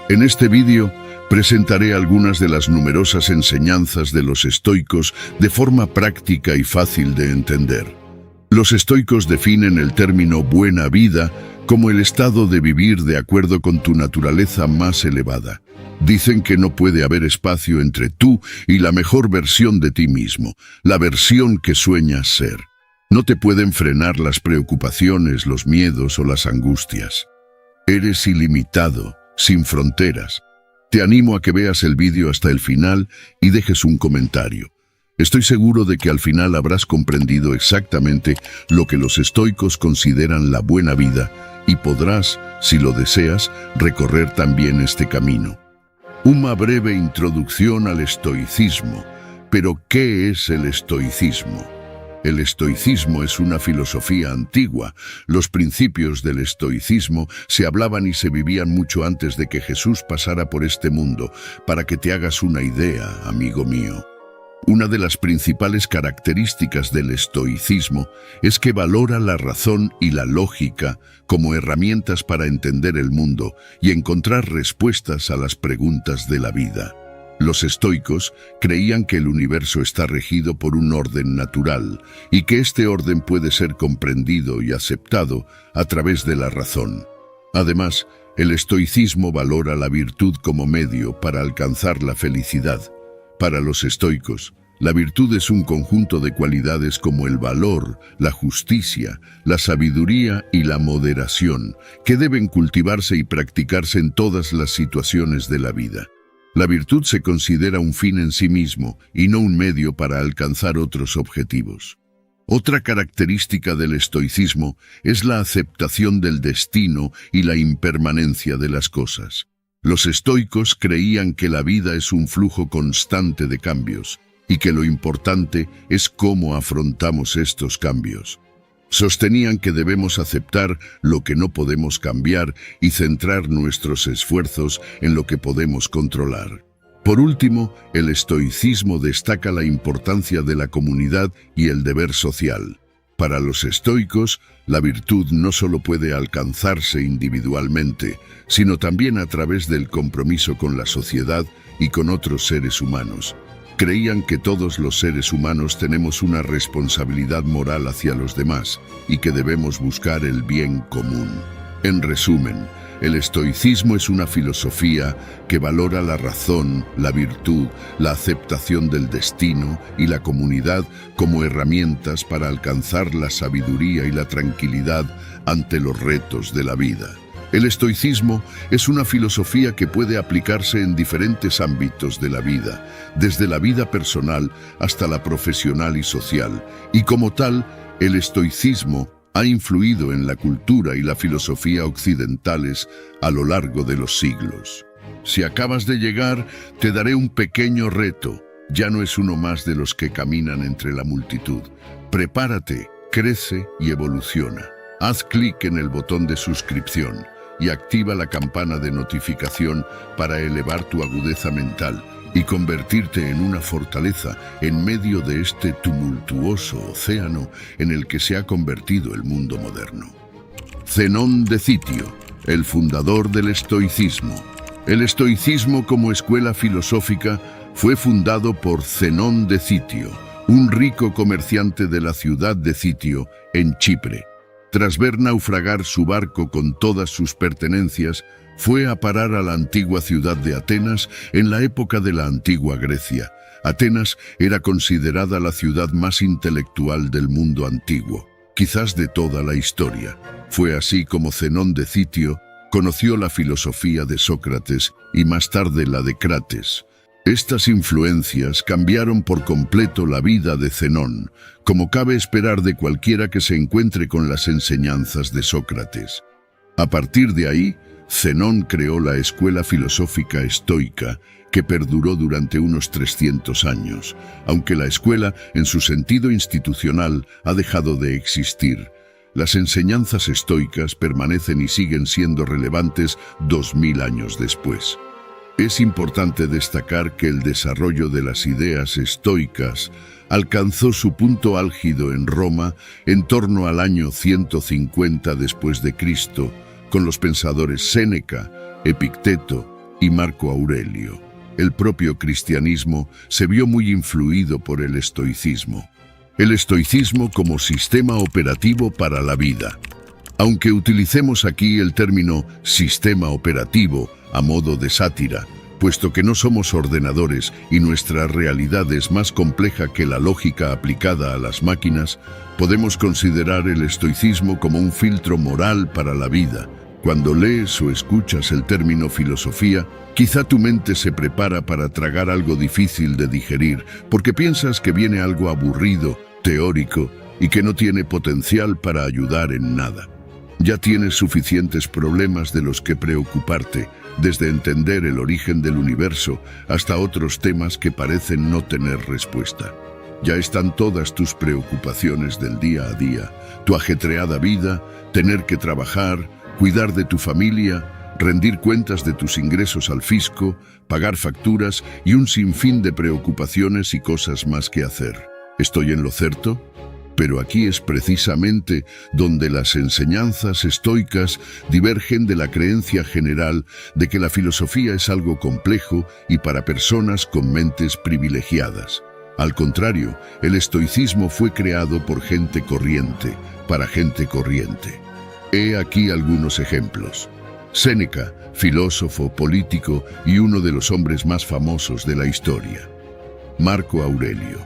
En este vídeo presentaré algunas de las numerosas enseñanzas de los estoicos de forma práctica y fácil de entender. Los estoicos definen el término buena vida como el estado de vivir de acuerdo con tu naturaleza más elevada. Dicen que no puede haber espacio entre tú y la mejor versión de ti mismo, la versión que sueñas ser. No te pueden frenar las preocupaciones, los miedos o las angustias. Eres ilimitado, sin fronteras. Te animo a que veas el vídeo hasta el final y dejes un comentario. Estoy seguro de que al final habrás comprendido exactamente lo que los estoicos consideran la buena vida y podrás, si lo deseas, recorrer también este camino. Una breve introducción al estoicismo. ¿Pero qué es el estoicismo? El estoicismo es una filosofía antigua. Los principios del estoicismo se hablaban y se vivían mucho antes de que Jesús pasara por este mundo, para que te hagas una idea, amigo mío. Una de las principales características del estoicismo es que valora la razón y la lógica como herramientas para entender el mundo y encontrar respuestas a las preguntas de la vida. Los estoicos creían que el universo está regido por un orden natural y que este orden puede ser comprendido y aceptado a través de la razón. Además, el estoicismo valora la virtud como medio para alcanzar la felicidad. Para los estoicos, la virtud es un conjunto de cualidades como el valor, la justicia, la sabiduría y la moderación, que deben cultivarse y practicarse en todas las situaciones de la vida. La virtud se considera un fin en sí mismo y no un medio para alcanzar otros objetivos. Otra característica del estoicismo es la aceptación del destino y la impermanencia de las cosas. Los estoicos creían que la vida es un flujo constante de cambios y que lo importante es cómo afrontamos estos cambios. Sostenían que debemos aceptar lo que no podemos cambiar y centrar nuestros esfuerzos en lo que podemos controlar. Por último, el estoicismo destaca la importancia de la comunidad y el deber social. Para los estoicos, la virtud no solo puede alcanzarse individualmente, sino también a través del compromiso con la sociedad y con otros seres humanos. Creían que todos los seres humanos tenemos una responsabilidad moral hacia los demás y que debemos buscar el bien común. En resumen, el estoicismo es una filosofía que valora la razón, la virtud, la aceptación del destino y la comunidad como herramientas para alcanzar la sabiduría y la tranquilidad ante los retos de la vida. El estoicismo es una filosofía que puede aplicarse en diferentes ámbitos de la vida, desde la vida personal hasta la profesional y social, y como tal, el estoicismo ha influido en la cultura y la filosofía occidentales a lo largo de los siglos. Si acabas de llegar, te daré un pequeño reto. Ya no es uno más de los que caminan entre la multitud. Prepárate, crece y evoluciona. Haz clic en el botón de suscripción y activa la campana de notificación para elevar tu agudeza mental y convertirte en una fortaleza en medio de este tumultuoso océano en el que se ha convertido el mundo moderno. Zenón de Citio, el fundador del estoicismo. El estoicismo como escuela filosófica fue fundado por Zenón de Citio, un rico comerciante de la ciudad de Citio, en Chipre. Tras ver naufragar su barco con todas sus pertenencias, fue a parar a la antigua ciudad de Atenas en la época de la antigua Grecia. Atenas era considerada la ciudad más intelectual del mundo antiguo, quizás de toda la historia. Fue así como Zenón de Citio conoció la filosofía de Sócrates y más tarde la de Crates. Estas influencias cambiaron por completo la vida de Zenón, como cabe esperar de cualquiera que se encuentre con las enseñanzas de Sócrates. A partir de ahí, Zenón creó la escuela filosófica estoica, que perduró durante unos 300 años, aunque la escuela, en su sentido institucional, ha dejado de existir. Las enseñanzas estoicas permanecen y siguen siendo relevantes 2000 años después. Es importante destacar que el desarrollo de las ideas estoicas alcanzó su punto álgido en Roma en torno al año 150 después de Cristo, con los pensadores Séneca, Epicteto y Marco Aurelio. El propio cristianismo se vio muy influido por el estoicismo. El estoicismo como sistema operativo para la vida. Aunque utilicemos aquí el término sistema operativo a modo de sátira, puesto que no somos ordenadores y nuestra realidad es más compleja que la lógica aplicada a las máquinas, podemos considerar el estoicismo como un filtro moral para la vida. Cuando lees o escuchas el término filosofía, quizá tu mente se prepara para tragar algo difícil de digerir, porque piensas que viene algo aburrido, teórico, y que no tiene potencial para ayudar en nada. Ya tienes suficientes problemas de los que preocuparte, desde entender el origen del universo hasta otros temas que parecen no tener respuesta. Ya están todas tus preocupaciones del día a día, tu ajetreada vida, tener que trabajar, cuidar de tu familia, rendir cuentas de tus ingresos al fisco, pagar facturas y un sinfín de preocupaciones y cosas más que hacer. ¿Estoy en lo cierto? Pero aquí es precisamente donde las enseñanzas estoicas divergen de la creencia general de que la filosofía es algo complejo y para personas con mentes privilegiadas. Al contrario, el estoicismo fue creado por gente corriente, para gente corriente. He aquí algunos ejemplos. Séneca, filósofo, político y uno de los hombres más famosos de la historia. Marco Aurelio,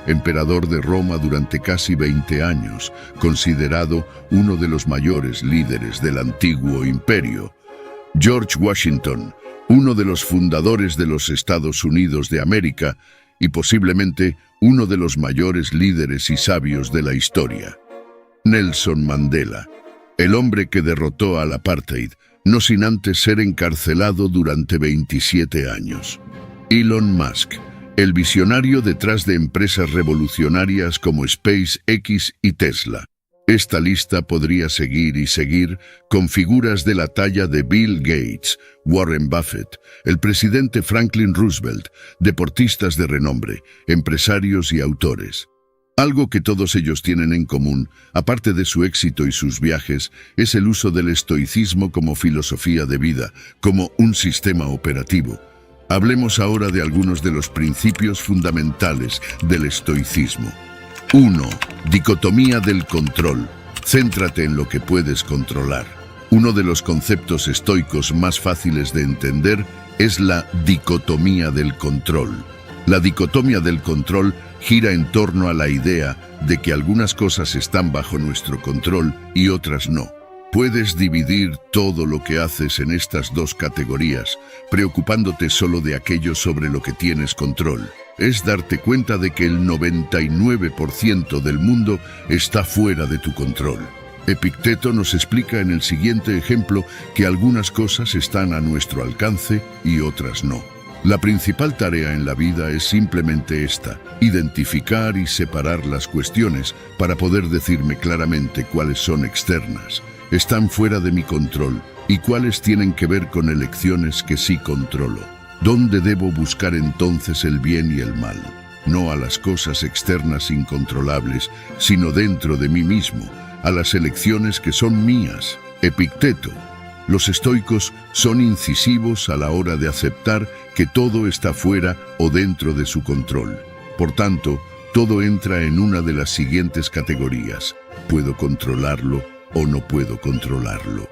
emperador de Roma durante casi 20 años, considerado uno de los mayores líderes del antiguo imperio. George Washington, uno de los fundadores de los Estados Unidos de América y posiblemente uno de los mayores líderes y sabios de la historia. Nelson Mandela, el hombre que derrotó al apartheid, no sin antes ser encarcelado durante 27 años. Elon Musk, el visionario detrás de empresas revolucionarias como SpaceX y Tesla. Esta lista podría seguir y seguir con figuras de la talla de Bill Gates, Warren Buffett, el presidente Franklin Roosevelt, deportistas de renombre, empresarios y autores. Algo que todos ellos tienen en común, aparte de su éxito y sus viajes, es el uso del estoicismo como filosofía de vida, como un sistema operativo. Hablemos ahora de algunos de los principios fundamentales del estoicismo. 1. Dicotomía del control. Céntrate en lo que puedes controlar. Uno de los conceptos estoicos más fáciles de entender es la dicotomía del control. La dicotomía del control gira en torno a la idea de que algunas cosas están bajo nuestro control y otras no. Puedes dividir todo lo que haces en estas dos categorías, preocupándote solo de aquello sobre lo que tienes control. Es darte cuenta de que el 99% del mundo está fuera de tu control. Epicteto nos explica en el siguiente ejemplo que algunas cosas están a nuestro alcance y otras no. La principal tarea en la vida es simplemente esta: identificar y separar las cuestiones para poder decirme claramente cuáles son externas, están fuera de mi control, y cuáles tienen que ver con elecciones que sí controlo. ¿Dónde debo buscar entonces el bien y el mal? No a las cosas externas incontrolables, sino dentro de mí mismo, a las elecciones que son mías. Epicteto. Los estoicos son incisivos a la hora de aceptar que todo está fuera o dentro de su control. Por tanto, todo entra en una de las siguientes categorías: puedo controlarlo o no puedo controlarlo.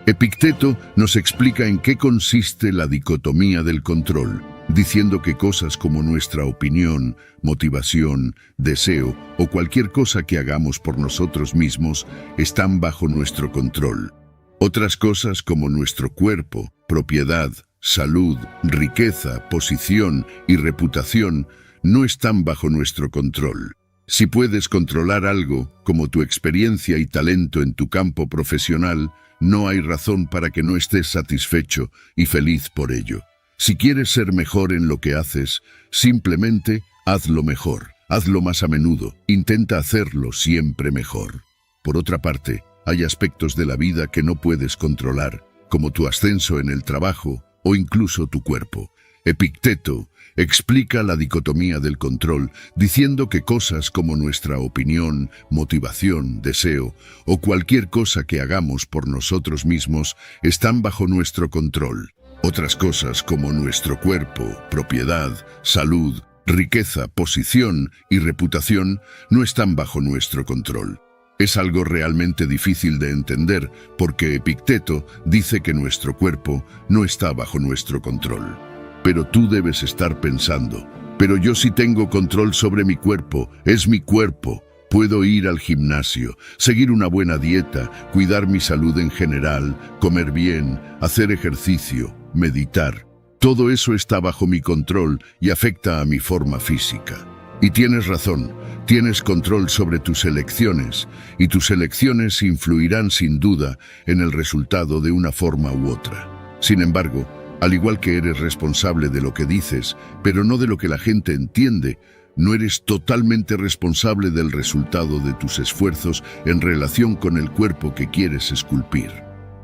Epicteto nos explica en qué consiste la dicotomía del control, diciendo que cosas como nuestra opinión, motivación, deseo o cualquier cosa que hagamos por nosotros mismos están bajo nuestro control. Otras cosas como nuestro cuerpo, propiedad, salud, riqueza, posición y reputación no están bajo nuestro control. Si puedes controlar algo, como tu experiencia y talento en tu campo profesional, no hay razón para que no estés satisfecho y feliz por ello. Si quieres ser mejor en lo que haces, simplemente hazlo mejor, hazlo más a menudo, intenta hacerlo siempre mejor. Por otra parte, hay aspectos de la vida que no puedes controlar, como tu ascenso en el trabajo o incluso tu cuerpo. Epicteto explica la dicotomía del control, diciendo que cosas como nuestra opinión, motivación, deseo o cualquier cosa que hagamos por nosotros mismos están bajo nuestro control. Otras cosas como nuestro cuerpo, propiedad, salud, riqueza, posición y reputación no están bajo nuestro control. Es algo realmente difícil de entender porque Epicteto dice que nuestro cuerpo no está bajo nuestro control. Pero tú debes estar pensando, pero yo sí tengo control sobre mi cuerpo, es mi cuerpo. Puedo ir al gimnasio, seguir una buena dieta, cuidar mi salud en general, comer bien, hacer ejercicio, meditar. Todo eso está bajo mi control y afecta a mi forma física. Y tienes razón, tienes control sobre tus elecciones, y tus elecciones influirán sin duda en el resultado de una forma u otra. Sin embargo, al igual que eres responsable de lo que dices, pero no de lo que la gente entiende, no eres totalmente responsable del resultado de tus esfuerzos en relación con el cuerpo que quieres esculpir.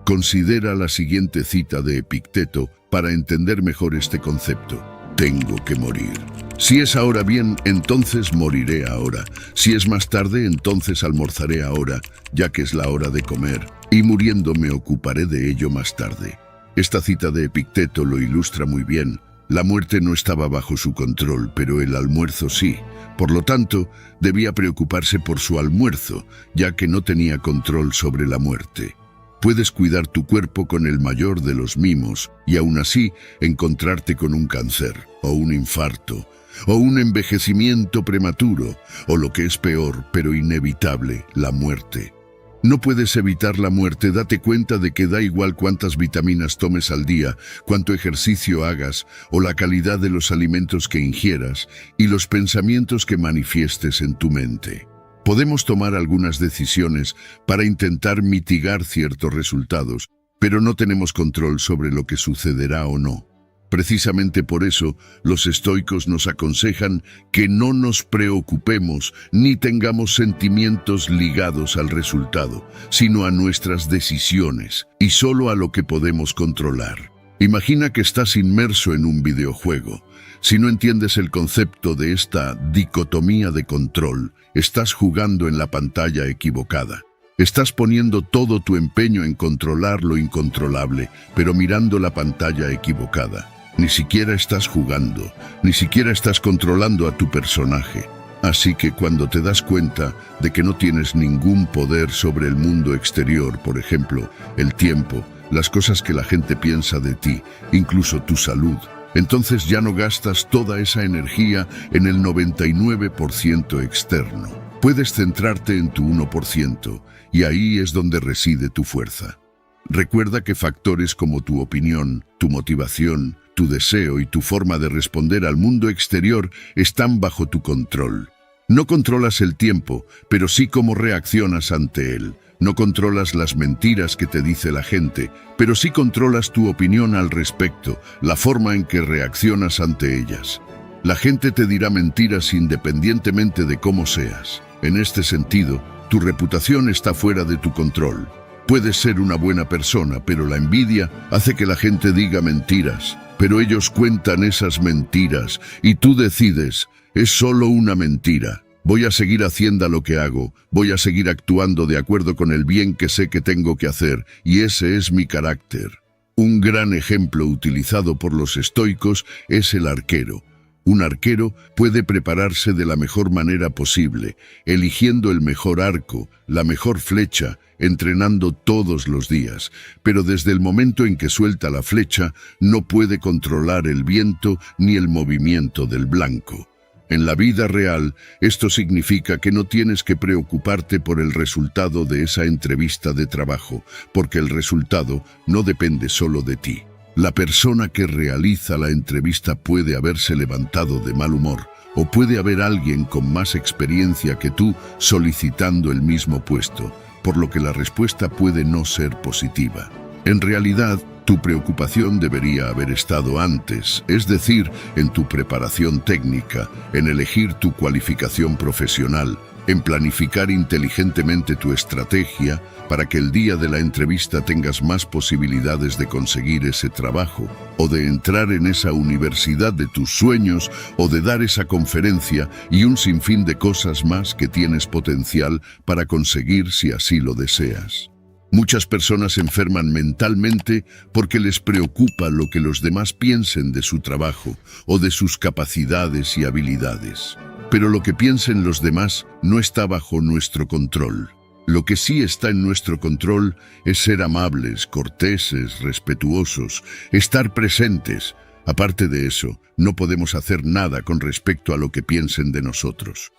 Considera la siguiente cita de Epicteto para entender mejor este concepto. Tengo que morir. Si es ahora bien, entonces moriré ahora. Si es más tarde, entonces almorzaré ahora, ya que es la hora de comer, y muriendo me ocuparé de ello más tarde. Esta cita de Epicteto lo ilustra muy bien. La muerte no estaba bajo su control, pero el almuerzo sí. Por lo tanto, debía preocuparse por su almuerzo, ya que no tenía control sobre la muerte. Puedes cuidar tu cuerpo con el mayor de los mimos y aún así encontrarte con un cáncer, o un infarto, o un envejecimiento prematuro, o lo que es peor, pero inevitable, la muerte. No puedes evitar la muerte, date cuenta de que da igual cuántas vitaminas tomes al día, cuánto ejercicio hagas o la calidad de los alimentos que ingieras y los pensamientos que manifiestes en tu mente. Podemos tomar algunas decisiones para intentar mitigar ciertos resultados, pero no tenemos control sobre lo que sucederá o no. Precisamente por eso, los estoicos nos aconsejan que no nos preocupemos ni tengamos sentimientos ligados al resultado, sino a nuestras decisiones y solo a lo que podemos controlar. Imagina que estás inmerso en un videojuego. Si no entiendes el concepto de esta dicotomía de control, estás jugando en la pantalla equivocada. Estás poniendo todo tu empeño en controlar lo incontrolable, pero mirando la pantalla equivocada. Ni siquiera estás jugando, ni siquiera estás controlando a tu personaje. Así que cuando te das cuenta de que no tienes ningún poder sobre el mundo exterior, por ejemplo, el tiempo, las cosas que la gente piensa de ti, incluso tu salud, entonces ya no gastas toda esa energía en el 99% externo. Puedes centrarte en tu 1% y ahí es donde reside tu fuerza. Recuerda que factores como tu opinión, tu motivación, tu deseo y tu forma de responder al mundo exterior están bajo tu control. No controlas el tiempo, pero sí cómo reaccionas ante él. No controlas las mentiras que te dice la gente, pero sí controlas tu opinión al respecto, la forma en que reaccionas ante ellas. La gente te dirá mentiras independientemente de cómo seas. En este sentido, tu reputación está fuera de tu control. Puedes ser una buena persona, pero la envidia hace que la gente diga mentiras. Pero ellos cuentan esas mentiras y tú decides, es solo una mentira. Voy a seguir haciendo lo que hago, voy a seguir actuando de acuerdo con el bien que sé que tengo que hacer, y ese es mi carácter. Un gran ejemplo utilizado por los estoicos es el arquero. Un arquero puede prepararse de la mejor manera posible, eligiendo el mejor arco, la mejor flecha, entrenando todos los días, pero desde el momento en que suelta la flecha, no puede controlar el viento ni el movimiento del blanco. En la vida real, esto significa que no tienes que preocuparte por el resultado de esa entrevista de trabajo, porque el resultado no depende solo de ti. La persona que realiza la entrevista puede haberse levantado de mal humor, o puede haber alguien con más experiencia que tú solicitando el mismo puesto, por lo que la respuesta puede no ser positiva. En realidad, tu preocupación debería haber estado antes, es decir, en tu preparación técnica, en elegir tu cualificación profesional, en planificar inteligentemente tu estrategia para que el día de la entrevista tengas más posibilidades de conseguir ese trabajo, o de entrar en esa universidad de tus sueños, o de dar esa conferencia y un sinfín de cosas más que tienes potencial para conseguir si así lo deseas. Muchas personas enferman mentalmente porque les preocupa lo que los demás piensen de su trabajo o de sus capacidades y habilidades. Pero lo que piensen los demás no está bajo nuestro control. Lo que sí está en nuestro control es ser amables, corteses, respetuosos, estar presentes. Aparte de eso, no podemos hacer nada con respecto a lo que piensen de nosotros.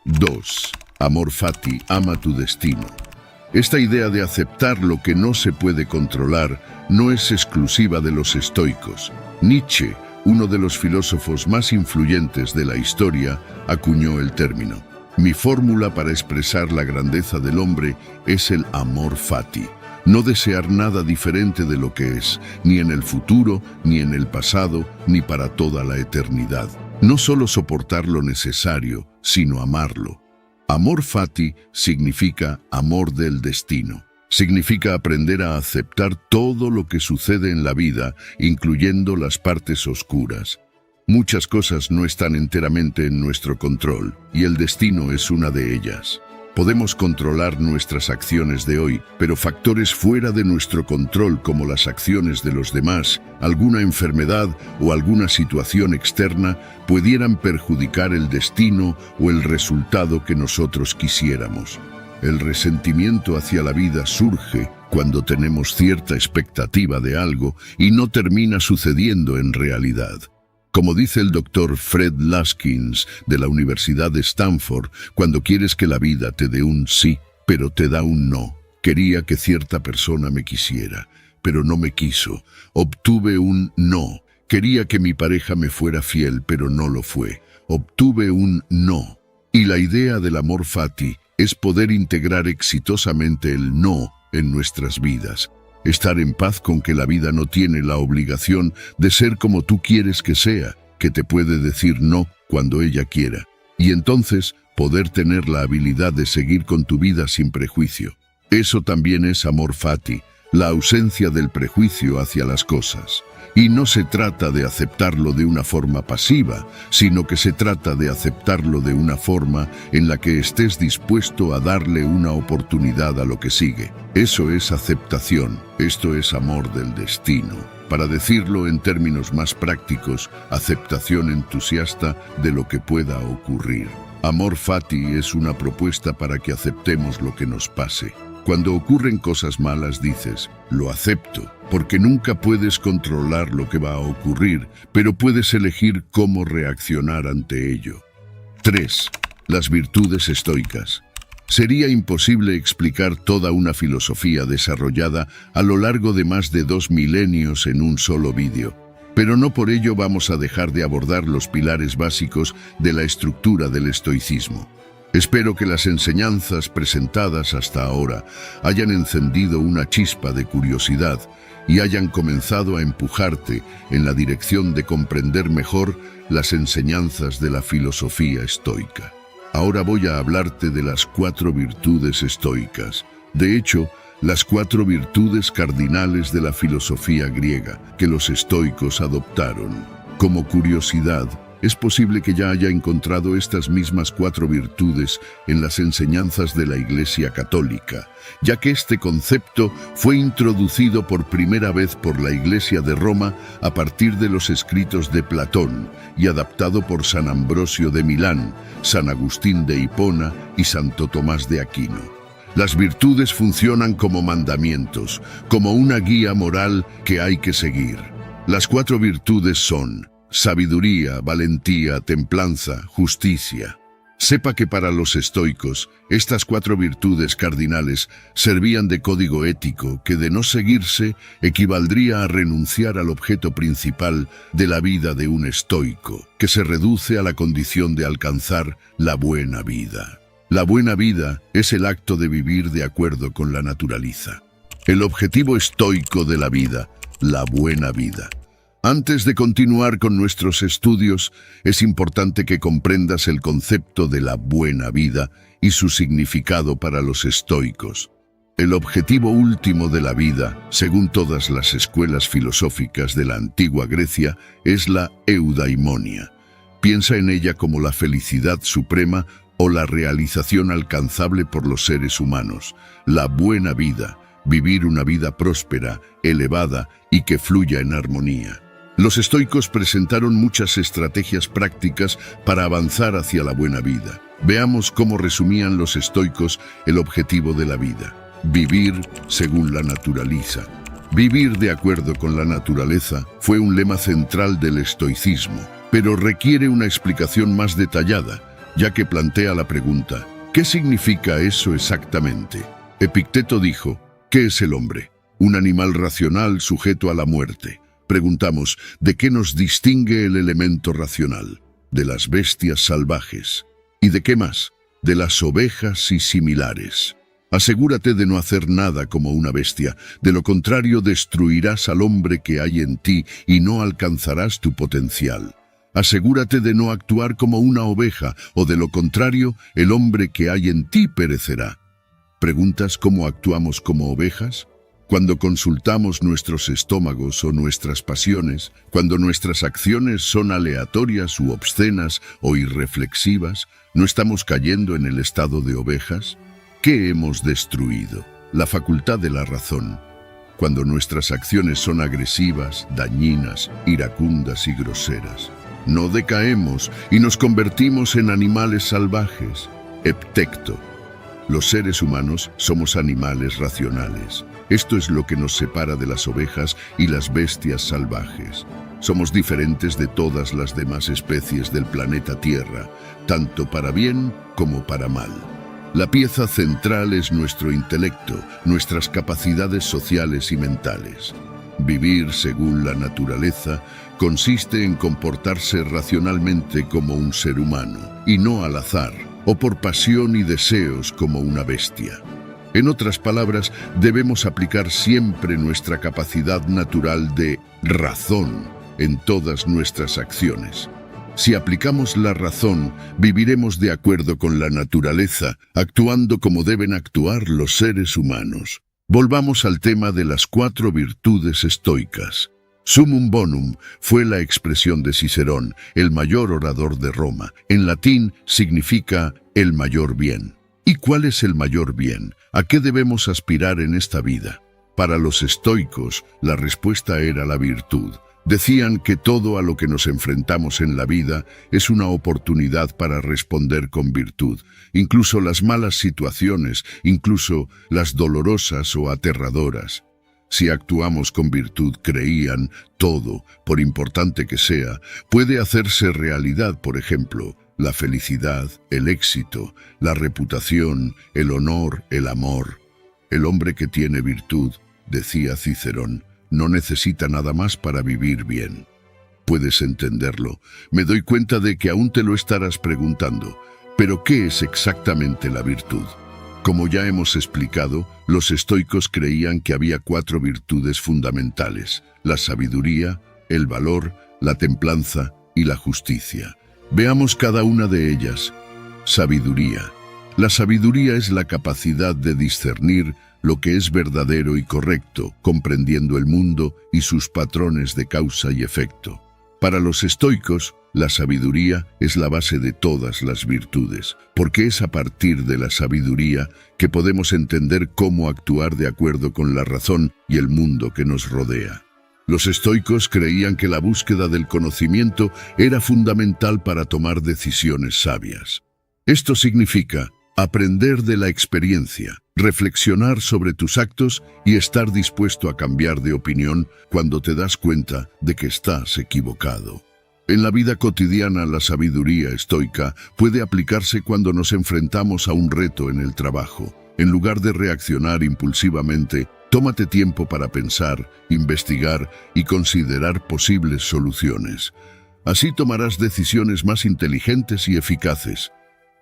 2. Amor fati, ama tu destino. Esta idea de aceptar lo que no se puede controlar no es exclusiva de los estoicos. Nietzsche, uno de los filósofos más influyentes de la historia, acuñó el término. Mi fórmula para expresar la grandeza del hombre es el amor fati. No desear nada diferente de lo que es, ni en el futuro, ni en el pasado, ni para toda la eternidad. No solo soportar lo necesario, sino amarlo. Amor fati significa amor del destino. Significa aprender a aceptar todo lo que sucede en la vida, incluyendo las partes oscuras. Muchas cosas no están enteramente en nuestro control, y el destino es una de ellas. Podemos controlar nuestras acciones de hoy, pero factores fuera de nuestro control como las acciones de los demás, alguna enfermedad o alguna situación externa pudieran perjudicar el destino o el resultado que nosotros quisiéramos. El resentimiento hacia la vida surge cuando tenemos cierta expectativa de algo y no termina sucediendo en realidad. Como dice el doctor Fred Laskins de la Universidad de Stanford, cuando quieres que la vida te dé un sí, pero te da un no. Quería que cierta persona me quisiera, pero no me quiso. Obtuve un no. Quería que mi pareja me fuera fiel, pero no lo fue. Obtuve un no. Y la idea del amor fati es poder integrar exitosamente el no en nuestras vidas. Estar en paz con que la vida no tiene la obligación de ser como tú quieres que sea, que te puede decir no cuando ella quiera. Y entonces poder tener la habilidad de seguir con tu vida sin prejuicio. Eso también es amor fati, la ausencia del prejuicio hacia las cosas. Y no se trata de aceptarlo de una forma pasiva, sino que se trata de aceptarlo de una forma en la que estés dispuesto a darle una oportunidad a lo que sigue. Eso es aceptación, esto es amor del destino. Para decirlo en términos más prácticos, aceptación entusiasta de lo que pueda ocurrir. Amor fati es una propuesta para que aceptemos lo que nos pase. Cuando ocurren cosas malas dices, lo acepto, porque nunca puedes controlar lo que va a ocurrir, pero puedes elegir cómo reaccionar ante ello. 3. Las virtudes estoicas. Sería imposible explicar toda una filosofía desarrollada a lo largo de más de 2 milenios en un solo vídeo, pero no por ello vamos a dejar de abordar los pilares básicos de la estructura del estoicismo. Espero que las enseñanzas presentadas hasta ahora hayan encendido una chispa de curiosidad y hayan comenzado a empujarte en la dirección de comprender mejor las enseñanzas de la filosofía estoica. Ahora voy a hablarte de las 4 virtudes estoicas. De hecho, las 4 virtudes cardinales de la filosofía griega que los estoicos adoptaron. Como curiosidad, es posible que ya haya encontrado estas mismas 4 virtudes en las enseñanzas de la Iglesia Católica, ya que este concepto fue introducido por primera vez por la Iglesia de Roma a partir de los escritos de Platón y adaptado por San Ambrosio de Milán, San Agustín de Hipona y Santo Tomás de Aquino. Las virtudes funcionan como mandamientos, como una guía moral que hay que seguir. Las 4 virtudes son sabiduría, valentía, templanza, justicia. Sepa que para los estoicos, estas 4 virtudes cardinales servían de código ético que, de no seguirse, equivaldría a renunciar al objeto principal de la vida de un estoico, que se reduce a la condición de alcanzar la buena vida. La buena vida es el acto de vivir de acuerdo con la naturaleza. El objetivo estoico de la vida, la buena vida. Antes de continuar con nuestros estudios, es importante que comprendas el concepto de la buena vida y su significado para los estoicos. El objetivo último de la vida, según todas las escuelas filosóficas de la antigua Grecia, es la eudaimonia. Piensa en ella como la felicidad suprema o la realización alcanzable por los seres humanos. La buena vida vivir una vida próspera, elevada y que fluya en armonía. Los estoicos presentaron muchas estrategias prácticas para avanzar hacia la buena vida. Veamos cómo resumían los estoicos el objetivo de la vida. Vivir según la naturaleza. Vivir de acuerdo con la naturaleza fue un lema central del estoicismo, pero requiere una explicación más detallada, ya que plantea la pregunta, ¿qué significa eso exactamente? Epicteto dijo, ¿qué es el hombre? Un animal racional sujeto a la muerte. Preguntamos, ¿de qué nos distingue el elemento racional? De las bestias salvajes. ¿Y de qué más? De las ovejas y similares. Asegúrate de no hacer nada como una bestia, de lo contrario destruirás al hombre que hay en ti y no alcanzarás tu potencial. Asegúrate de no actuar como una oveja, o de lo contrario, el hombre que hay en ti perecerá. ¿Preguntas cómo actuamos como ovejas? Cuando consultamos nuestros estómagos o nuestras pasiones, cuando nuestras acciones son aleatorias u obscenas o irreflexivas, ¿no estamos cayendo en el estado de ovejas? ¿Qué hemos destruido? La facultad de la razón. Cuando nuestras acciones son agresivas, dañinas, iracundas y groseras, no decaemos y nos convertimos en animales salvajes. Epicteto. Los seres humanos somos animales racionales. Esto es lo que nos separa de las ovejas y las bestias salvajes. Somos diferentes de todas las demás especies del planeta Tierra, tanto para bien como para mal. La pieza central es nuestro intelecto, nuestras capacidades sociales y mentales. Vivir según la naturaleza consiste en comportarse racionalmente como un ser humano, y no al azar, o por pasión y deseos como una bestia. En otras palabras, debemos aplicar siempre nuestra capacidad natural de razón en todas nuestras acciones. Si aplicamos la razón, viviremos de acuerdo con la naturaleza, actuando como deben actuar los seres humanos. Volvamos al tema de las 4 virtudes estoicas. Summum bonum fue la expresión de Cicerón, el mayor orador de Roma. En latín significa el mayor bien. ¿Y cuál es el mayor bien? ¿A qué debemos aspirar en esta vida? Para los estoicos, la respuesta era la virtud. Decían que todo a lo que nos enfrentamos en la vida es una oportunidad para responder con virtud. Incluso las malas situaciones, incluso las dolorosas o aterradoras. Si actuamos con virtud, creían, todo, por importante que sea, puede hacerse realidad, por ejemplo, la felicidad, el éxito, la reputación, el honor, el amor. El hombre que tiene virtud, decía Cicerón, no necesita nada más para vivir bien. Puedes entenderlo. Me doy cuenta de que aún te lo estarás preguntando. ¿Pero qué es exactamente la virtud? Como ya hemos explicado, los estoicos creían que había 4 virtudes fundamentales: la sabiduría, el valor, la templanza y la justicia. Veamos cada una de ellas. Sabiduría. La sabiduría es la capacidad de discernir lo que es verdadero y correcto, comprendiendo el mundo y sus patrones de causa y efecto. Para los estoicos, la sabiduría es la base de todas las virtudes, porque es a partir de la sabiduría que podemos entender cómo actuar de acuerdo con la razón y el mundo que nos rodea. Los estoicos creían que la búsqueda del conocimiento era fundamental para tomar decisiones sabias. Esto significa aprender de la experiencia, reflexionar sobre tus actos y estar dispuesto a cambiar de opinión cuando te das cuenta de que estás equivocado. En la vida cotidiana, la sabiduría estoica puede aplicarse cuando nos enfrentamos a un reto en el trabajo. En lugar de reaccionar impulsivamente, tómate tiempo para pensar, investigar y considerar posibles soluciones. Así tomarás decisiones más inteligentes y eficaces.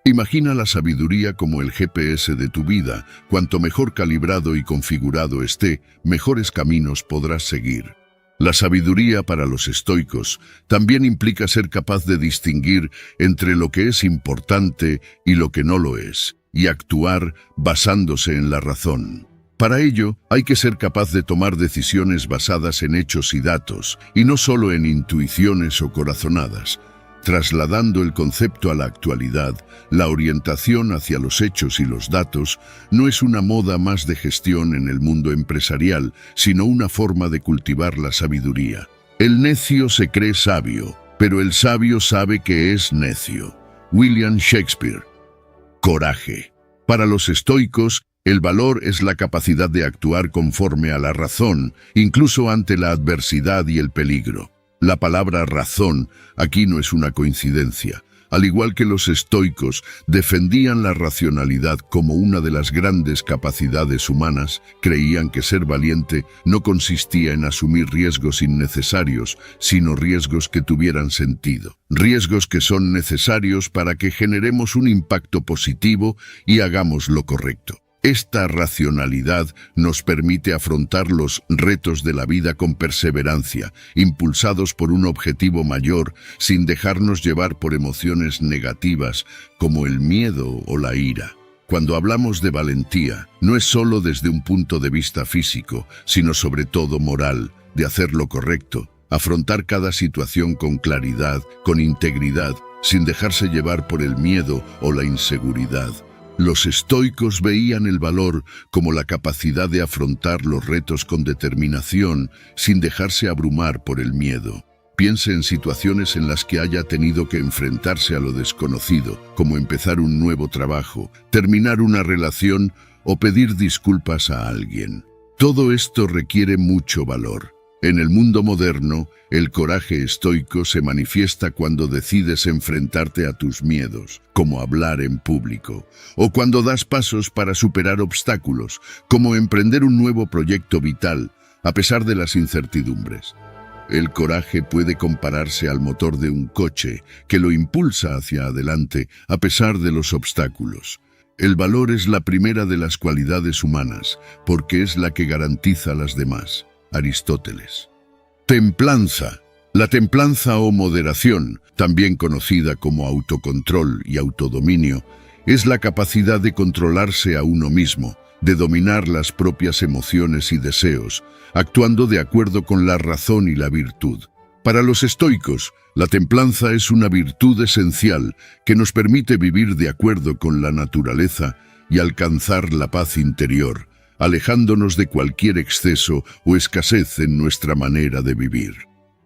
Imagina la sabiduría como el GPS de tu vida. Cuanto mejor calibrado y configurado esté, mejores caminos podrás seguir. La sabiduría para los estoicos también implica ser capaz de distinguir entre lo que es importante y lo que no lo es, y actuar basándose en la razón. Para ello, hay que ser capaz de tomar decisiones basadas en hechos y datos, y no solo en intuiciones o corazonadas. Trasladando el concepto a la actualidad, la orientación hacia los hechos y los datos no es una moda más de gestión en el mundo empresarial, sino una forma de cultivar la sabiduría. El necio se cree sabio, pero el sabio sabe que es necio. William Shakespeare. Coraje. Para los estoicos, el valor es la capacidad de actuar conforme a la razón, incluso ante la adversidad y el peligro. La palabra razón aquí no es una coincidencia. Al igual que los estoicos, defendían la racionalidad como una de las grandes capacidades humanas, creían que ser valiente no consistía en asumir riesgos innecesarios, sino riesgos que tuvieran sentido. Riesgos que son necesarios para que generemos un impacto positivo y hagamos lo correcto. Esta racionalidad nos permite afrontar los retos de la vida con perseverancia, impulsados por un objetivo mayor, sin dejarnos llevar por emociones negativas como el miedo o la ira. Cuando hablamos de valentía, no es solo desde un punto de vista físico, sino sobre todo moral, de hacer lo correcto, afrontar cada situación con claridad, con integridad, sin dejarse llevar por el miedo o la inseguridad. Los estoicos veían el valor como la capacidad de afrontar los retos con determinación, sin dejarse abrumar por el miedo. Piense en situaciones en las que haya tenido que enfrentarse a lo desconocido, como empezar un nuevo trabajo, terminar una relación o pedir disculpas a alguien. Todo esto requiere mucho valor. En el mundo moderno, el coraje estoico se manifiesta cuando decides enfrentarte a tus miedos, como hablar en público, o cuando das pasos para superar obstáculos, como emprender un nuevo proyecto vital, a pesar de las incertidumbres. El coraje puede compararse al motor de un coche, que lo impulsa hacia adelante a pesar de los obstáculos. El valor es la primera de las cualidades humanas, porque es la que garantiza las demás. Aristóteles. Templanza. La templanza o moderación, también conocida como autocontrol y autodominio, es la capacidad de controlarse a uno mismo, de dominar las propias emociones y deseos, actuando de acuerdo con la razón y la virtud. Para los estoicos, la templanza es una virtud esencial que nos permite vivir de acuerdo con la naturaleza y alcanzar la paz interior, alejándonos de cualquier exceso o escasez en nuestra manera de vivir.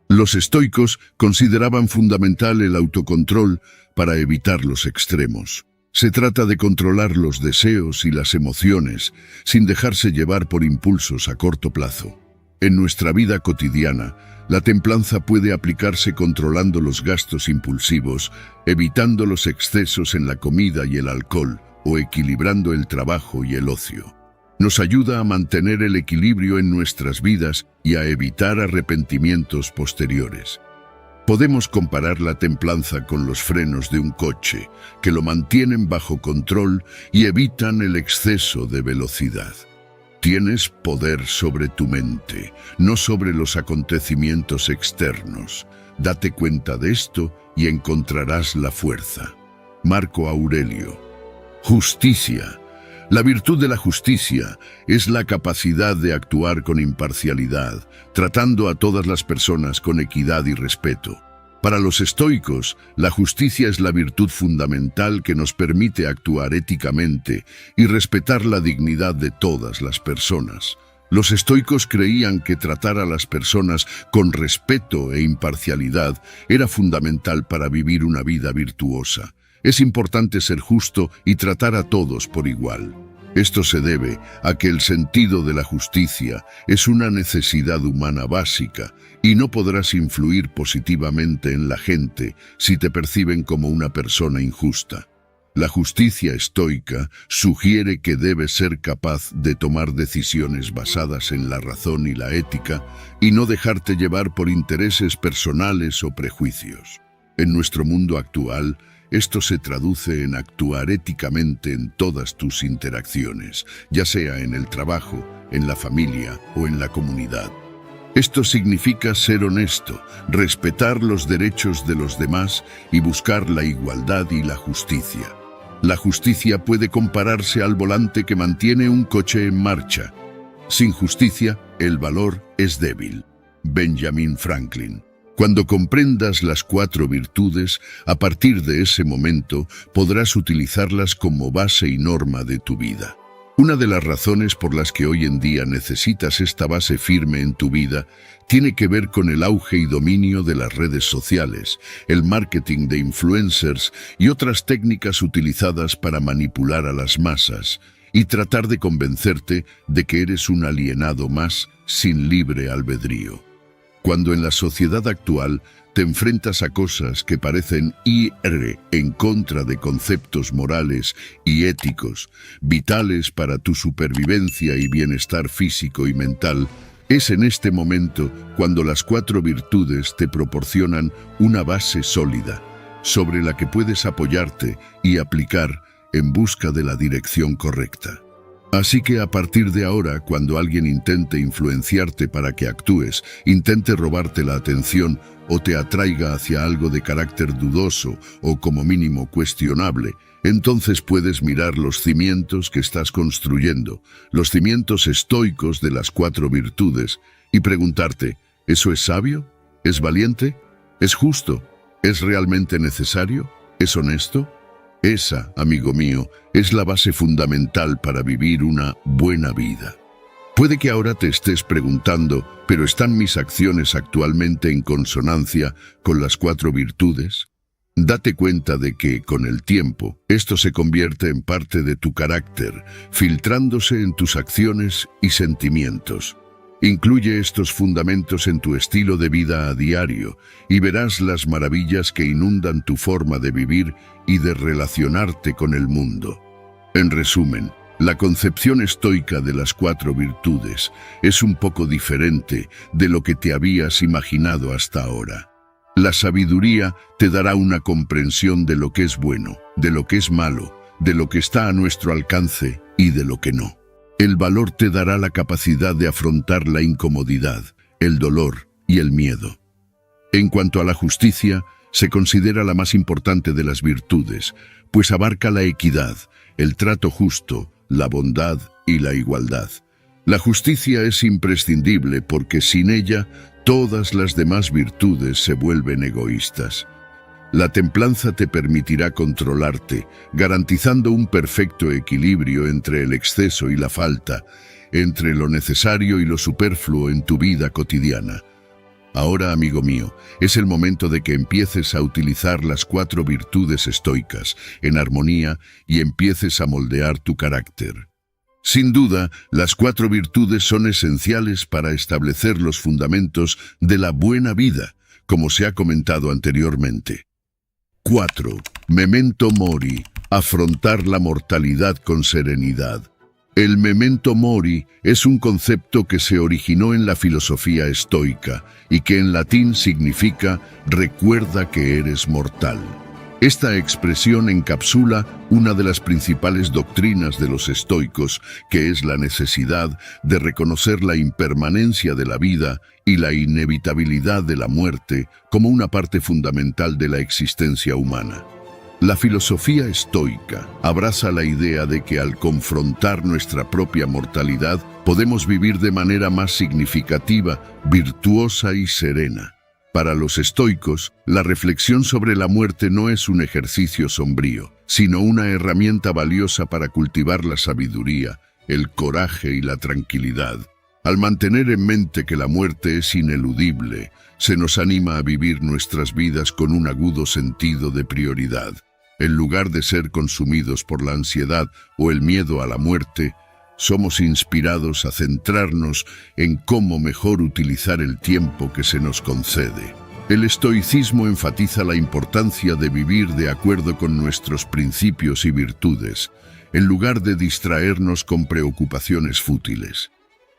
Los estoicos consideraban fundamental el autocontrol para evitar los extremos. Se trata de controlar los deseos y las emociones sin dejarse llevar por impulsos a corto plazo. En nuestra vida cotidiana, la templanza puede aplicarse controlando los gastos impulsivos, evitando los excesos en la comida y el alcohol, o equilibrando el trabajo y el ocio. Nos ayuda a mantener el equilibrio en nuestras vidas y a evitar arrepentimientos posteriores. Podemos comparar la templanza con los frenos de un coche, que lo mantienen bajo control y evitan el exceso de velocidad. Tienes poder sobre tu mente, no sobre los acontecimientos externos. Date cuenta de esto y encontrarás la fuerza. Marco Aurelio. Justicia. La virtud de la justicia es la capacidad de actuar con imparcialidad, tratando a todas las personas con equidad y respeto. Para los estoicos, la justicia es la virtud fundamental que nos permite actuar éticamente y respetar la dignidad de todas las personas. Los estoicos creían que tratar a las personas con respeto e imparcialidad era fundamental para vivir una vida virtuosa. Es importante ser justo y tratar a todos por igual. Esto se debe a que el sentido de la justicia es una necesidad humana básica y no podrás influir positivamente en la gente si te perciben como una persona injusta. La justicia estoica sugiere que debes ser capaz de tomar decisiones basadas en la razón y la ética y no dejarte llevar por intereses personales o prejuicios. En nuestro mundo actual, esto se traduce en actuar éticamente en todas tus interacciones, ya sea en el trabajo, en la familia o en la comunidad. Esto significa ser honesto, respetar los derechos de los demás y buscar la igualdad y la justicia. La justicia puede compararse al volante que mantiene un coche en marcha. Sin justicia, el valor es débil. Benjamin Franklin. Cuando comprendas las 4 virtudes, a partir de ese momento podrás utilizarlas como base y norma de tu vida. Una de las razones por las que hoy en día necesitas esta base firme en tu vida tiene que ver con el auge y dominio de las redes sociales, el marketing de influencers y otras técnicas utilizadas para manipular a las masas y tratar de convencerte de que eres un alienado más sin libre albedrío. Cuando en la sociedad actual te enfrentas a cosas que parecen ir en contra de conceptos morales y éticos, vitales para tu supervivencia y bienestar físico y mental, es en este momento cuando las 4 virtudes te proporcionan una base sólida, sobre la que puedes apoyarte y aplicar en busca de la dirección correcta. Así que a partir de ahora, cuando alguien intente influenciarte para que actúes, intente robarte la atención o te atraiga hacia algo de carácter dudoso o como mínimo cuestionable, entonces puedes mirar los cimientos que estás construyendo, los cimientos estoicos de las 4 virtudes, y preguntarte, ¿eso es sabio? ¿Es valiente? ¿Es justo? ¿Es realmente necesario? ¿Es honesto? Esa, amigo mío, es la base fundamental para vivir una buena vida. Puede que ahora te estés preguntando, ¿pero están mis acciones actualmente en consonancia con las 4 virtudes? Date cuenta de que, con el tiempo, esto se convierte en parte de tu carácter, filtrándose en tus acciones y sentimientos. Incluye estos fundamentos en tu estilo de vida a diario y verás las maravillas que inundan tu forma de vivir y de relacionarte con el mundo. En resumen, la concepción estoica de las 4 virtudes es un poco diferente de lo que te habías imaginado hasta ahora. La sabiduría te dará una comprensión de lo que es bueno, de lo que es malo, de lo que está a nuestro alcance y de lo que no. El valor te dará la capacidad de afrontar la incomodidad, el dolor y el miedo. En cuanto a la justicia, se considera la más importante de las virtudes, pues abarca la equidad, el trato justo, la bondad y la igualdad. La justicia es imprescindible porque sin ella todas las demás virtudes se vuelven egoístas. La templanza te permitirá controlarte, garantizando un perfecto equilibrio entre el exceso y la falta, entre lo necesario y lo superfluo en tu vida cotidiana. Ahora, amigo mío, es el momento de que empieces a utilizar las 4 virtudes estoicas en armonía y empieces a moldear tu carácter. Sin duda, las 4 virtudes son esenciales para establecer los fundamentos de la buena vida, como se ha comentado anteriormente. 4. Memento mori, afrontar la mortalidad con serenidad. El memento mori es un concepto que se originó en la filosofía estoica y que en latín significa recuerda que eres mortal. Esta expresión encapsula una de las principales doctrinas de los estoicos, que es la necesidad de reconocer la impermanencia de la vida y la inevitabilidad de la muerte como una parte fundamental de la existencia humana. La filosofía estoica abraza la idea de que al confrontar nuestra propia mortalidad podemos vivir de manera más significativa, virtuosa y serena. Para los estoicos, la reflexión sobre la muerte no es un ejercicio sombrío, sino una herramienta valiosa para cultivar la sabiduría, el coraje y la tranquilidad. Al mantener en mente que la muerte es ineludible, se nos anima a vivir nuestras vidas con un agudo sentido de prioridad. En lugar de ser consumidos por la ansiedad o el miedo a la muerte, somos inspirados a centrarnos en cómo mejor utilizar el tiempo que se nos concede. El estoicismo enfatiza la importancia de vivir de acuerdo con nuestros principios y virtudes, en lugar de distraernos con preocupaciones fútiles.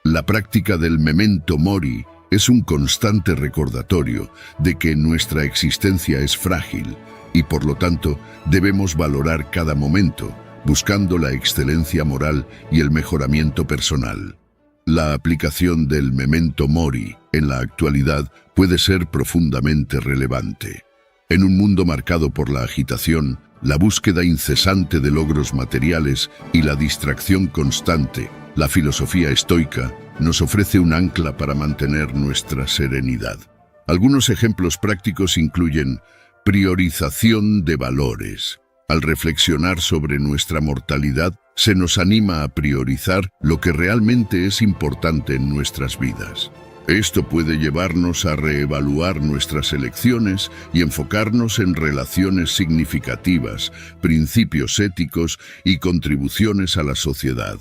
La práctica del memento mori es un constante recordatorio de que nuestra existencia es frágil y, por lo tanto, debemos valorar cada momento, buscando la excelencia moral y el mejoramiento personal. La aplicación del memento mori en la actualidad puede ser profundamente relevante. En un mundo marcado por la agitación, la búsqueda incesante de logros materiales y la distracción constante, la filosofía estoica nos ofrece un ancla para mantener nuestra serenidad. Algunos ejemplos prácticos incluyen priorización de valores. Al reflexionar sobre nuestra mortalidad, se nos anima a priorizar lo que realmente es importante en nuestras vidas. Esto puede llevarnos a reevaluar nuestras elecciones y enfocarnos en relaciones significativas, principios éticos y contribuciones a la sociedad.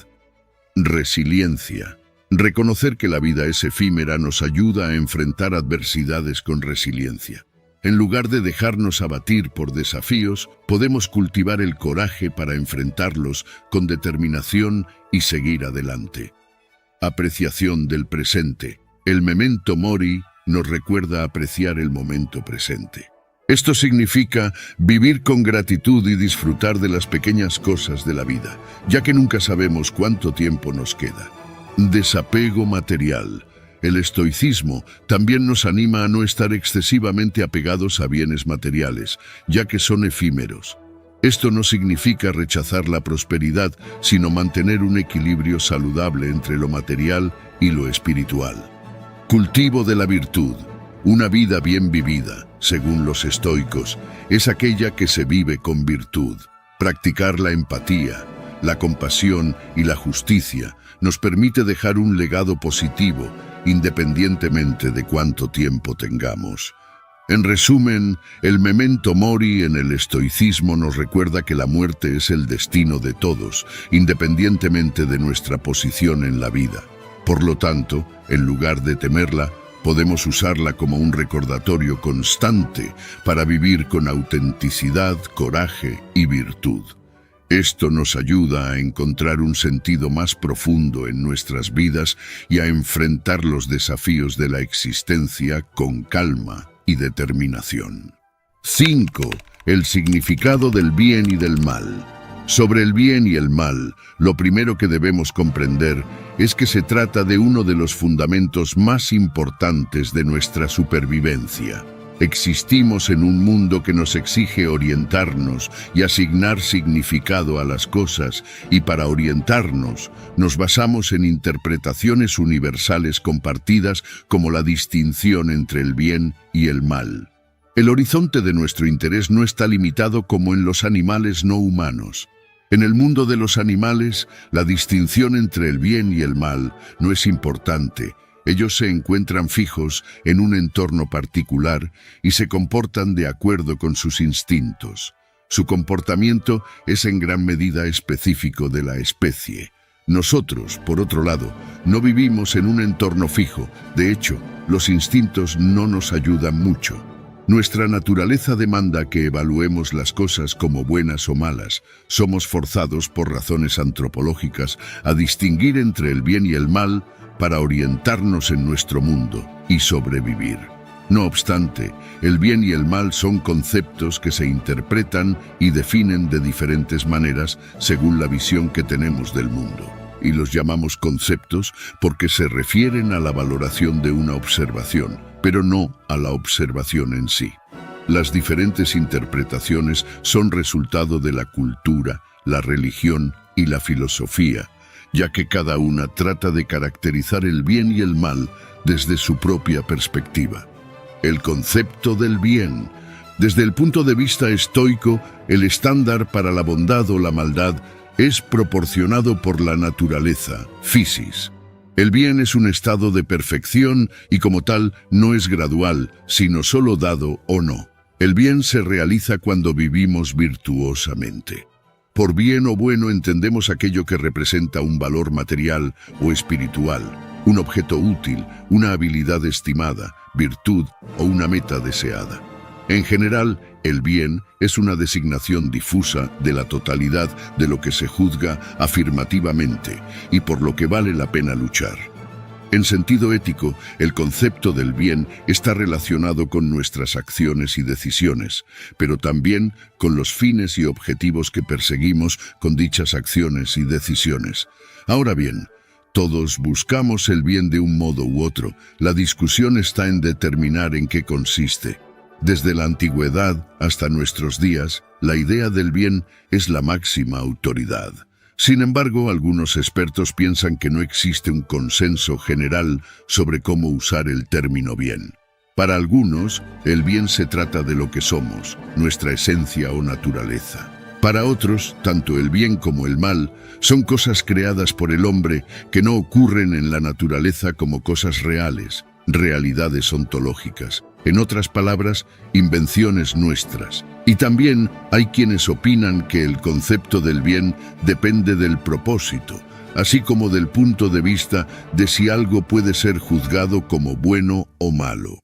Resiliencia. Reconocer que la vida es efímera nos ayuda a enfrentar adversidades con resiliencia. En lugar de dejarnos abatir por desafíos, podemos cultivar el coraje para enfrentarlos con determinación y seguir adelante. Apreciación del presente. El memento mori nos recuerda apreciar el momento presente. Esto significa vivir con gratitud y disfrutar de las pequeñas cosas de la vida, ya que nunca sabemos cuánto tiempo nos queda. Desapego material. El estoicismo también nos anima a no estar excesivamente apegados a bienes materiales, ya que son efímeros. Esto no significa rechazar la prosperidad, sino mantener un equilibrio saludable entre lo material y lo espiritual. Cultivo de la virtud. Una vida bien vivida, según los estoicos, es aquella que se vive con virtud. Practicar la empatía, la compasión y la justicia nos permite dejar un legado positivo, independientemente de cuánto tiempo tengamos. En resumen, el memento mori en el estoicismo nos recuerda que la muerte es el destino de todos, independientemente de nuestra posición en la vida. Por lo tanto, en lugar de temerla, podemos usarla como un recordatorio constante para vivir con autenticidad, coraje y virtud. Esto nos ayuda a encontrar un sentido más profundo en nuestras vidas y a enfrentar los desafíos de la existencia con calma y determinación. 5. El significado del bien y del mal. Sobre el bien y el mal, lo primero que debemos comprender es que se trata de uno de los fundamentos más importantes de nuestra supervivencia. Existimos en un mundo que nos exige orientarnos y asignar significado a las cosas, y para orientarnos nos basamos en interpretaciones universales compartidas como la distinción entre el bien y el mal. El horizonte de nuestro interés no está limitado como en los animales no humanos. En el mundo de los animales, la distinción entre el bien y el mal no es importante. Ellos se encuentran fijos en un entorno particular y se comportan de acuerdo con sus instintos. Su comportamiento es en gran medida específico de la especie. Nosotros, por otro lado, no vivimos en un entorno fijo. De hecho, los instintos no nos ayudan mucho. Nuestra naturaleza demanda que evaluemos las cosas como buenas o malas. Somos forzados por razones antropológicas a distinguir entre el bien y el mal para orientarnos en nuestro mundo y sobrevivir. No obstante, el bien y el mal son conceptos que se interpretan y definen de diferentes maneras según la visión que tenemos del mundo. Y los llamamos conceptos porque se refieren a la valoración de una observación, pero no a la observación en sí. Las diferentes interpretaciones son resultado de la cultura, la religión y la filosofía, ya que cada una trata de caracterizar el bien y el mal desde su propia perspectiva. El concepto del bien. Desde el punto de vista estoico, el estándar para la bondad o la maldad es proporcionado por la naturaleza, physis. El bien es un estado de perfección y como tal no es gradual, sino solo dado o no. El bien se realiza cuando vivimos virtuosamente. Por bien o bueno entendemos aquello que representa un valor material o espiritual, un objeto útil, una habilidad estimada, virtud o una meta deseada. En general, el bien es una designación difusa de la totalidad de lo que se juzga afirmativamente y por lo que vale la pena luchar. En sentido ético, el concepto del bien está relacionado con nuestras acciones y decisiones, pero también con los fines y objetivos que perseguimos con dichas acciones y decisiones. Ahora bien, todos buscamos el bien de un modo u otro. La discusión está en determinar en qué consiste. Desde la antigüedad hasta nuestros días, la idea del bien es la máxima autoridad. Sin embargo, algunos expertos piensan que no existe un consenso general sobre cómo usar el término bien. Para algunos, el bien se trata de lo que somos, nuestra esencia o naturaleza. Para otros, tanto el bien como el mal son cosas creadas por el hombre que no ocurren en la naturaleza como cosas reales, realidades ontológicas. En otras palabras, invenciones nuestras. Y también hay quienes opinan que el concepto del bien depende del propósito, así como del punto de vista de si algo puede ser juzgado como bueno o malo.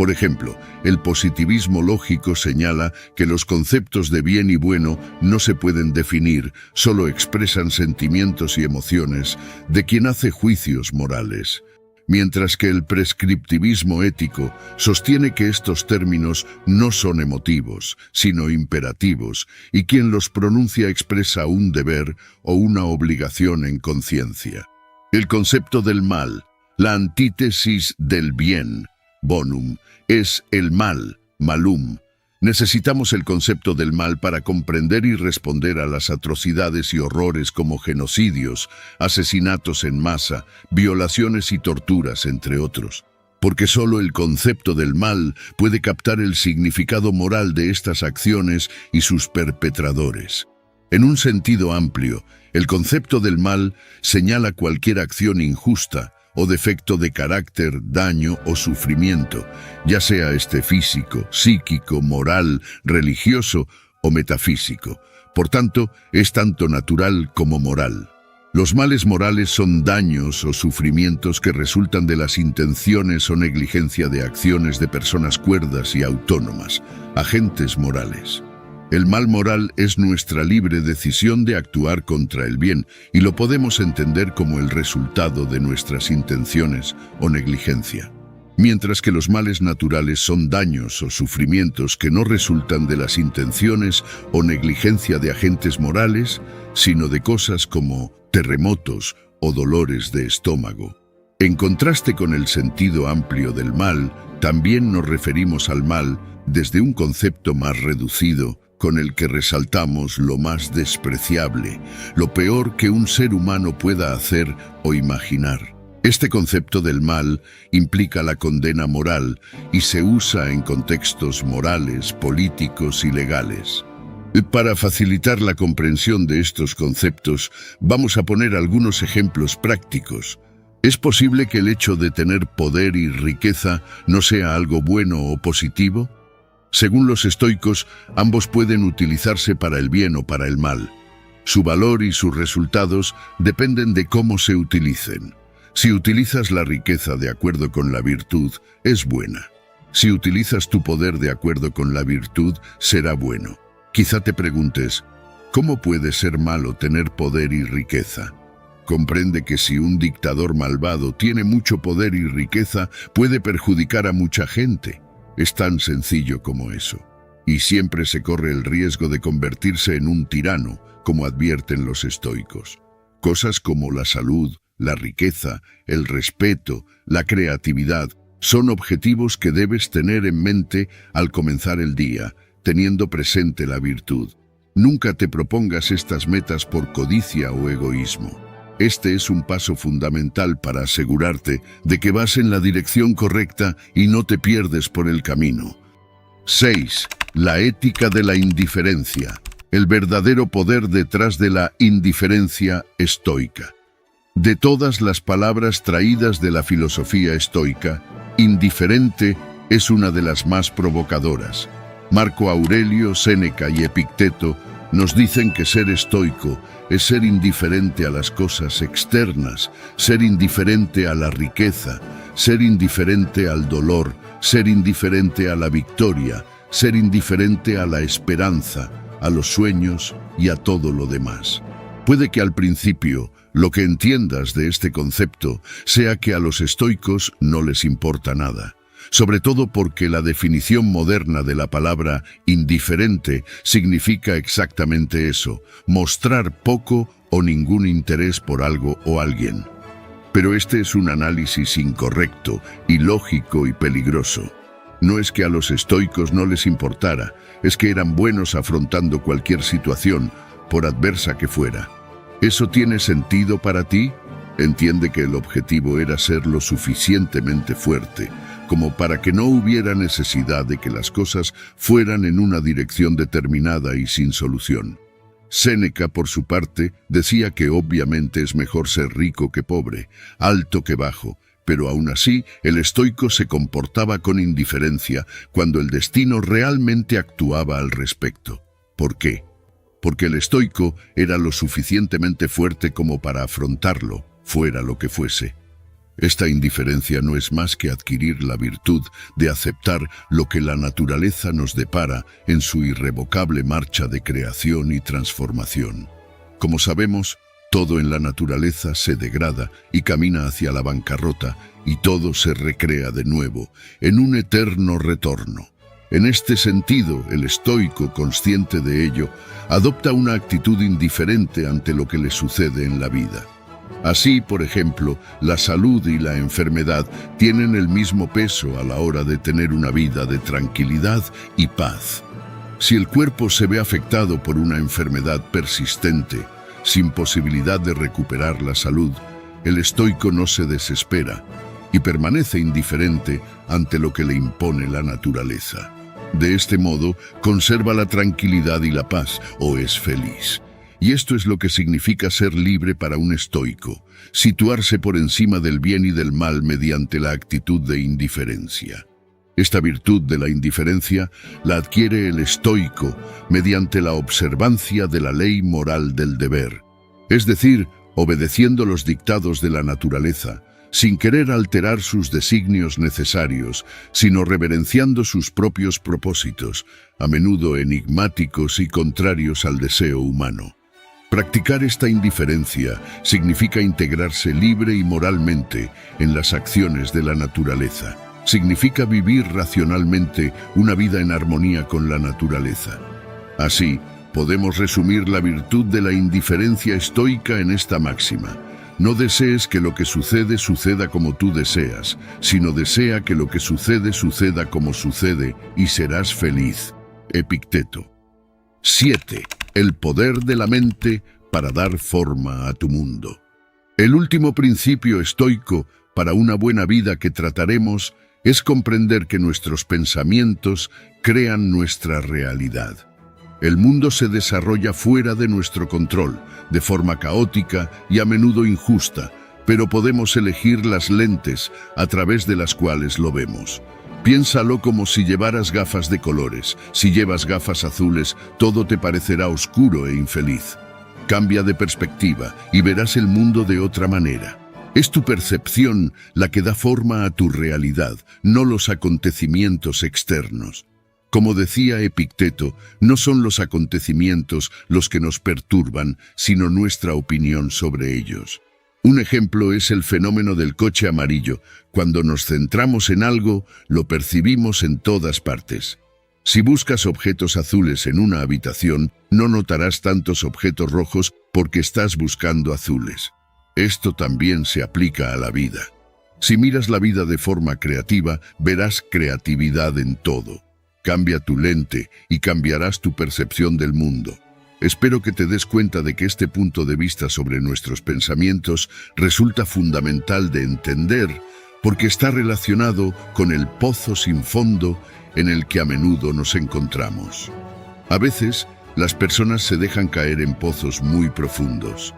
Por ejemplo, el positivismo lógico señala que los conceptos de bien y bueno no se pueden definir, solo expresan sentimientos y emociones de quien hace juicios morales. Mientras que el prescriptivismo ético sostiene que estos términos no son emotivos, sino imperativos, y quien los pronuncia expresa un deber o una obligación en conciencia. El concepto del mal, la antítesis del bien, bonum, es el mal, malum. Necesitamos el concepto del mal para comprender y responder a las atrocidades y horrores como genocidios, asesinatos en masa, violaciones y torturas, entre otros. Porque solo el concepto del mal puede captar el significado moral de estas acciones y sus perpetradores. En un sentido amplio, el concepto del mal señala cualquier acción injusta o defecto de carácter, daño o sufrimiento, ya sea este físico, psíquico, moral, religioso o metafísico. Por tanto, es tanto natural como moral. Los males morales son daños o sufrimientos que resultan de las intenciones o negligencia de acciones de personas cuerdas y autónomas, agentes morales. El mal moral es nuestra libre decisión de actuar contra el bien y lo podemos entender como el resultado de nuestras intenciones o negligencia. Mientras que los males naturales son daños o sufrimientos que no resultan de las intenciones o negligencia de agentes morales, sino de cosas como terremotos o dolores de estómago. En contraste con el sentido amplio del mal, también nos referimos al mal desde un concepto más reducido, con el que resaltamos lo más despreciable, lo peor que un ser humano pueda hacer o imaginar. Este concepto del mal implica la condena moral y se usa en contextos morales, políticos y legales. Para facilitar la comprensión de estos conceptos, vamos a poner algunos ejemplos prácticos. ¿Es posible que el hecho de tener poder y riqueza no sea algo bueno o positivo? Según los estoicos, ambos pueden utilizarse para el bien o para el mal. Su valor y sus resultados dependen de cómo se utilicen. Si utilizas la riqueza de acuerdo con la virtud, es buena. Si utilizas tu poder de acuerdo con la virtud, será bueno. Quizá te preguntes, ¿cómo puede ser malo tener poder y riqueza? Comprende que si un dictador malvado tiene mucho poder y riqueza, puede perjudicar a mucha gente. Es tan sencillo como eso. Y siempre se corre el riesgo de convertirse en un tirano, como advierten los estoicos. Cosas como la salud, la riqueza, el respeto, la creatividad, son objetivos que debes tener en mente al comenzar el día, teniendo presente la virtud. Nunca te propongas estas metas por codicia o egoísmo. Este es un paso fundamental para asegurarte de que vas en la dirección correcta y no te pierdes por el camino. 6. La ética de la indiferencia. El verdadero poder detrás de la indiferencia estoica. De todas las palabras traídas de la filosofía estoica, indiferente es una de las más provocadoras. Marco Aurelio, Séneca y Epicteto nos dicen que ser estoico es ser indiferente a las cosas externas, ser indiferente a la riqueza, ser indiferente al dolor, ser indiferente a la victoria, ser indiferente a la esperanza, a los sueños y a todo lo demás. Puede que al principio lo que entiendas de este concepto sea que a los estoicos no les importa nada. Sobre todo porque la definición moderna de la palabra indiferente significa exactamente eso, mostrar poco o ningún interés por algo o alguien. Pero este es un análisis incorrecto, ilógico y peligroso. No es que a los estoicos no les importara, es que eran buenos afrontando cualquier situación, por adversa que fuera. ¿Eso tiene sentido para ti? Entiende que el objetivo era ser lo suficientemente fuerte, como para que no hubiera necesidad de que las cosas fueran en una dirección determinada y sin solución. Séneca, por su parte, decía que obviamente es mejor ser rico que pobre, alto que bajo, pero aún así el estoico se comportaba con indiferencia cuando el destino realmente actuaba al respecto. ¿Por qué? Porque el estoico era lo suficientemente fuerte como para afrontarlo, fuera lo que fuese. Esta indiferencia no es más que adquirir la virtud de aceptar lo que la naturaleza nos depara en su irrevocable marcha de creación y transformación. Como sabemos, todo en la naturaleza se degrada y camina hacia la bancarrota, y todo se recrea de nuevo, en un eterno retorno. En este sentido, el estoico, consciente de ello, adopta una actitud indiferente ante lo que le sucede en la vida. Así, por ejemplo, la salud y la enfermedad tienen el mismo peso a la hora de tener una vida de tranquilidad y paz. Si el cuerpo se ve afectado por una enfermedad persistente, sin posibilidad de recuperar la salud, el estoico no se desespera y permanece indiferente ante lo que le impone la naturaleza. De este modo, conserva la tranquilidad y la paz, o es feliz. Y esto es lo que significa ser libre para un estoico, situarse por encima del bien y del mal mediante la actitud de indiferencia. Esta virtud de la indiferencia la adquiere el estoico mediante la observancia de la ley moral del deber, es decir, obedeciendo los dictados de la naturaleza, sin querer alterar sus designios necesarios, sino reverenciando sus propios propósitos, a menudo enigmáticos y contrarios al deseo humano. Practicar esta indiferencia significa integrarse libre y moralmente en las acciones de la naturaleza. Significa vivir racionalmente una vida en armonía con la naturaleza. Así, podemos resumir la virtud de la indiferencia estoica en esta máxima: no desees que lo que sucede suceda como tú deseas, sino desea que lo que sucede suceda como sucede y serás feliz. Epicteto. 7. El poder de la mente para dar forma a tu mundo. El último principio estoico para una buena vida que trataremos es comprender que nuestros pensamientos crean nuestra realidad. El mundo se desarrolla fuera de nuestro control, de forma caótica y a menudo injusta, pero podemos elegir las lentes a través de las cuales lo vemos. Piénsalo como si llevaras gafas de colores. Si llevas gafas azules, todo te parecerá oscuro e infeliz. Cambia de perspectiva y verás el mundo de otra manera. Es tu percepción la que da forma a tu realidad, no los acontecimientos externos. Como decía Epicteto, no son los acontecimientos los que nos perturban, sino nuestra opinión sobre ellos. Un ejemplo es el fenómeno del coche amarillo. Cuando nos centramos en algo, lo percibimos en todas partes. Si buscas objetos azules en una habitación, no notarás tantos objetos rojos porque estás buscando azules. Esto también se aplica a la vida. Si miras la vida de forma creativa, verás creatividad en todo. Cambia tu lente y cambiarás tu percepción del mundo. Espero que te des cuenta de que este punto de vista sobre nuestros pensamientos resulta fundamental de entender porque está relacionado con el pozo sin fondo en el que a menudo nos encontramos. A veces, las personas se dejan caer en pozos muy profundos.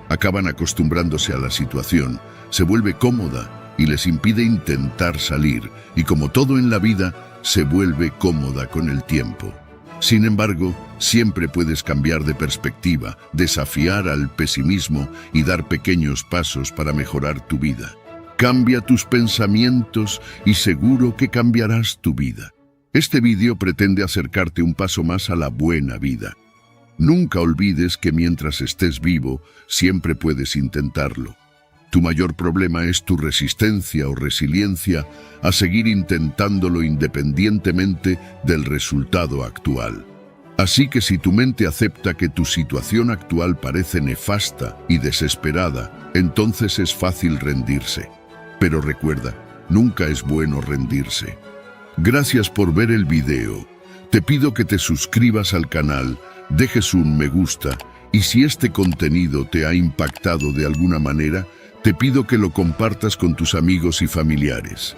Acaban acostumbrándose a la situación, se vuelve cómoda y les impide intentar salir, y como todo en la vida, se vuelve cómoda con el tiempo. Sin embargo, siempre puedes cambiar de perspectiva, desafiar al pesimismo y dar pequeños pasos para mejorar tu vida. Cambia tus pensamientos y seguro que cambiarás tu vida. Este vídeo pretende acercarte un paso más a la buena vida. Nunca olvides que mientras estés vivo, siempre puedes intentarlo. Tu mayor problema es tu resistencia o resiliencia a seguir intentándolo independientemente del resultado actual. Así que si tu mente acepta que tu situación actual parece nefasta y desesperada, entonces es fácil rendirse. Pero recuerda, nunca es bueno rendirse. Gracias por ver el video. Te pido que te suscribas al canal, dejes un me gusta y si este contenido te ha impactado de alguna manera, te pido que lo compartas con tus amigos y familiares.